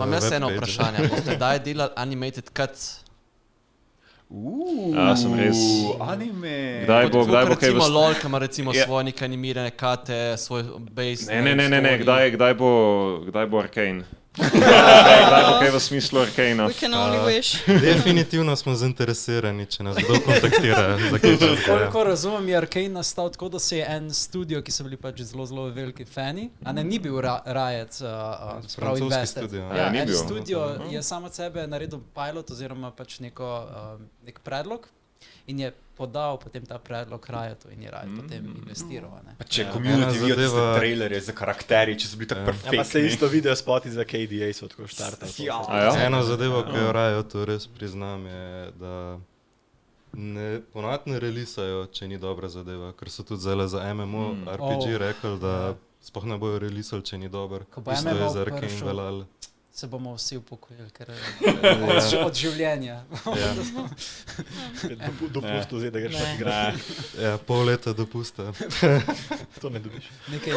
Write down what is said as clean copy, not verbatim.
Imam jaz eno webpage. vprašanje. Boste kdaj delali animated cuts? Sem res. Anime. Kdaj bo kaj recimo v... LOL, ki ima recimo Ja. svoje neke animirane kate, svoj base. Ne, kdaj bo Arcane? Kdaj bo kaj v smislu Arcana? We can only wish. Definitivno smo zainteresirani, če nas kdo kontaktira. za kaj čas, ja. Koliko razumem, je Arcane nastal tako, da se je en studio, ki so bili pač zelo, zelo veliki fani, a ne ni bil Riot, sprav Francoski Invested. studio, Ja, ja, ni en bil. studio je samo od sebe naredil pilot oziroma pač nek predlog in je podal potem ta predlog Riotu in je Riot potem investiral. Ne? Pa če Ena community vidijo tiste zadeva- trailerje za karakteri, če so bili tako Ja, pa se perfektni. isto video spoti za KDA so tako štartali. Ja. A ja? Eno zadevo, ki jo Riotu res priznam, je, da ponad ne releasajo, če ni dobra zadeva, ker so tudi zdaj za MMO RPG rekli, da sploh ne bojo releasali, če ni dober. Ko bo Isto je MMO za Arcane prišel. veljalo. Se bomo vsi upokojili, ker od življenja. Ja. Dopust vzeti, da greš Ne. pač igrati. Ja, pol leta dopusta. To ne dobiš. Nekaj